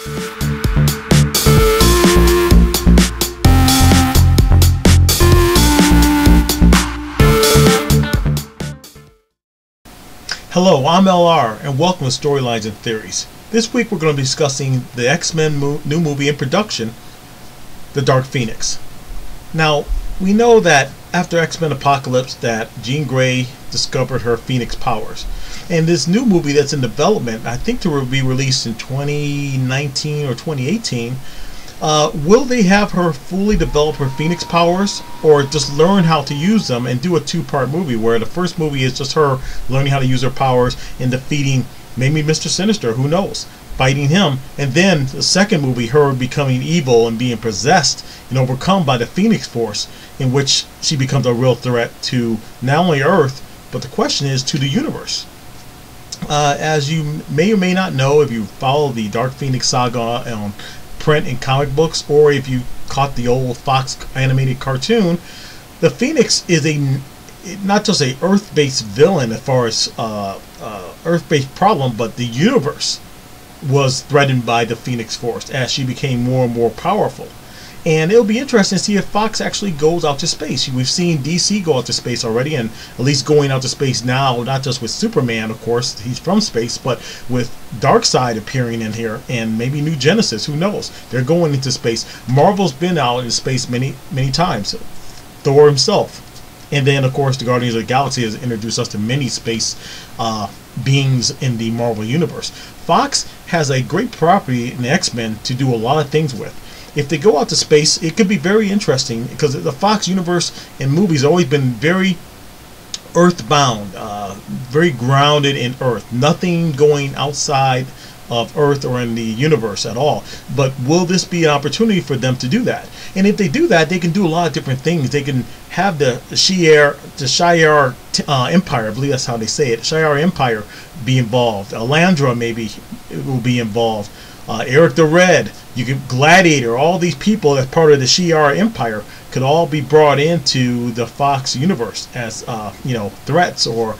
Hello, I'm LR, and welcome to Storylines and Theories. This week we're going to be discussing the X-Men new movie in production, The Dark Phoenix. Now, we know that after X-Men Apocalypse that Jean Grey discovered her Phoenix powers. And this new movie that's in development, I think to be released in 2019 or 2018, will they have her fully develop her Phoenix powers, or just learn how to use them and do a two-part movie where the first movie is just her learning how to use her powers and defeating maybe Mr. Sinister, who knows, fighting him, and then the second movie, her becoming evil and being possessed and overcome by the Phoenix Force, in which she becomes a real threat to not only Earth, but the question is to the universe. As you may or may not know, if you follow the Dark Phoenix saga on print and comic books, or if you caught the old Fox animated cartoon, the Phoenix is not just a Earth-based villain as far as Earth-based problem, but the universe was threatened by the Phoenix Force as she became more and more powerful. And it'll be interesting to see if Fox actually goes out to space. We've seen DC go out to space already, and at least going out to space now, not just with Superman, of course, he's from space, but with Darkseid appearing in here, and maybe New Genesis, who knows? They're going into space. Marvel's been out in space many times. Thor himself. And then, of course, the Guardians of the Galaxy has introduced us to many space beings in the Marvel Universe. Fox has a great property in the X-Men to do a lot of things with. If they go out to space, it could be very interesting, because the Fox universe in movies have always been very earthbound, very grounded in Earth. Nothing going outside of Earth or in the universe at all. But will this be an opportunity for them to do that? And if they do that, they can do a lot of different things. They can have the Shi'ar Empire, I believe that's how they say it, Shi'ar Empire be involved. Alandra maybe will be involved. Eric the Red, you could Gladiator, all these people as part of the Shi'ar Empire could all be brought into the Fox universe as threats or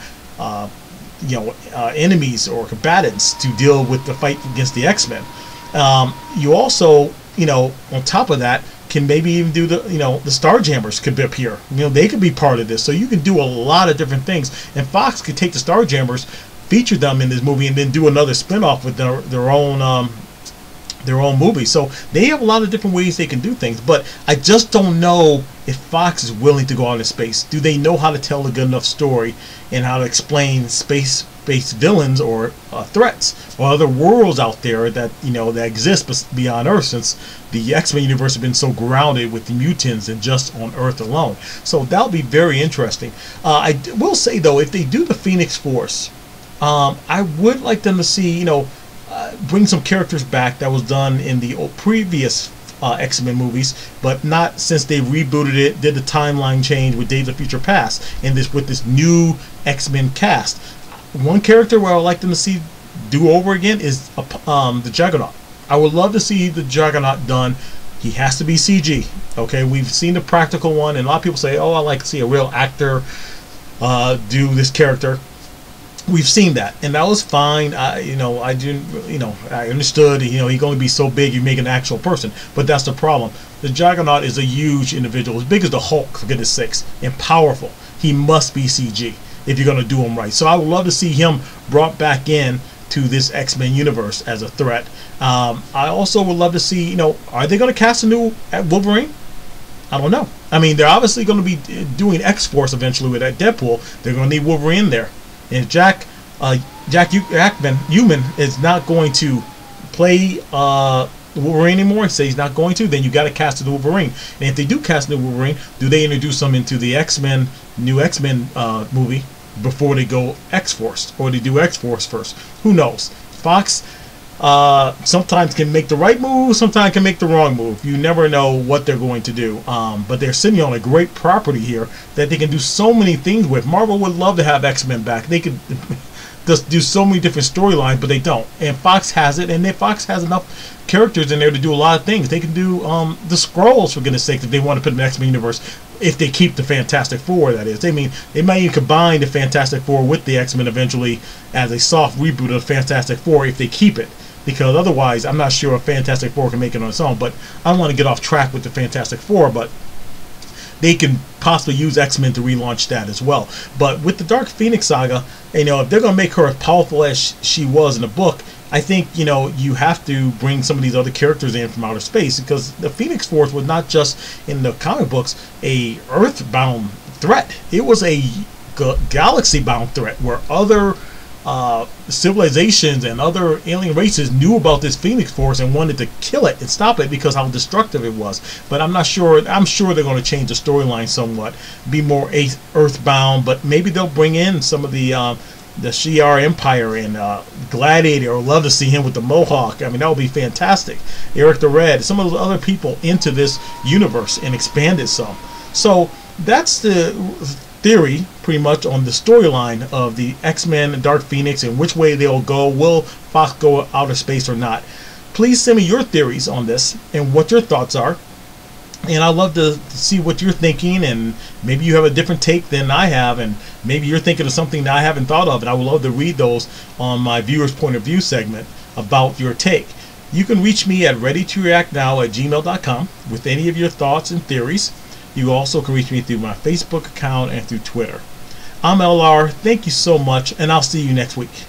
enemies or combatants to deal with the fight against the X-Men. You also, on top of that, can maybe even do the Starjammers could appear. They could be part of this. So you can do a lot of different things, and Fox could take the Starjammers, feature them in this movie, and then do another spin-off with their own movie. So they have a lot of different ways they can do things, but I just don't know if Fox is willing to go out into space. Do they know how to tell a good enough story and how to explain space-based villains or threats or other worlds out there that that exist beyond Earth, since the X-Men universe has been so grounded with the mutants and just on Earth alone? So that'll be very interesting. I will say though, if they do the Phoenix Force, I would like them to see bring some characters back that was done in the previous X-Men movies, but not since they rebooted it, did the timeline change with Days of Future Past, and with this new X-Men cast. One character where I would like them to see do over again is the Juggernaut. I would love to see the Juggernaut done. He has to be CG. Okay, we've seen the practical one, and a lot of people say, "Oh, I like to see a real actor do this character." We've seen that, and that was fine. I understood. He can only be so big. You make an actual person, but that's the problem. The Juggernaut is a huge individual, as big as the Hulk, for goodness sakes, and powerful. He must be CG if you're going to do him right. So I would love to see him brought back in to this X-Men universe as a threat. I also would love to see, are they going to cast a new Wolverine? I don't know. I mean, they're obviously going to be doing X-Force eventually with that Deadpool. They're going to need Wolverine there. And Jack Human is not going to play Wolverine anymore. Say he's not going to. Then you got to cast the Wolverine. And if they do cast the Wolverine, do they introduce them into the new X-Men movie before they go X-Force, or they do X-Force first? Who knows? Fox sometimes can make the right move, sometimes can make the wrong move. You never know what they're going to do. But they're sitting on a great property here that they can do so many things with. Marvel would love to have X-Men back. They could just do so many different storylines, but they don't. And Fox has it, and Fox has enough characters in there to do a lot of things. They can do the Skrulls, for goodness sake, if they want to put in the X-Men universe, if they keep the Fantastic Four, that is. I mean, they might even combine the Fantastic Four with the X-Men eventually as a soft reboot of Fantastic Four if they keep it. because otherwise I'm not sure if Fantastic Four can make it on its own. But I don't want to get off track with the Fantastic Four, but they can possibly use X-Men to relaunch that as well. But with the Dark Phoenix saga, if they're going to make her as powerful as she was in the book, I think, you have to bring some of these other characters in from outer space, because the Phoenix Force was not just in the comic books a Earth-bound threat. It was a galaxy-bound threat where other civilizations and other alien races knew about this Phoenix Force and wanted to kill it and stop it because how destructive it was. But I'm not sure. I'm sure they're going to change the storyline somewhat, be more Earthbound, but maybe they'll bring in some of the Shi'ar Empire and Gladiator. I would love to see him with the Mohawk. I mean, that would be fantastic. Eric the Red, some of those other people into this universe and expand it some. So that's the theory pretty much on the storyline of the X-Men and Dark Phoenix and which way they'll go. Will Fox go outer space or not? Please send me your theories on this and what your thoughts are, and I'd love to see what you're thinking, and maybe you have a different take than I have, and maybe you're thinking of something that I haven't thought of, and I would love to read those on my Viewers Point of View segment about your take. You can reach me at readytoreactnow@gmail.com with any of your thoughts and theories. You also can reach me through my Facebook account and through Twitter. I'm LR. Thank you so much, and I'll see you next week.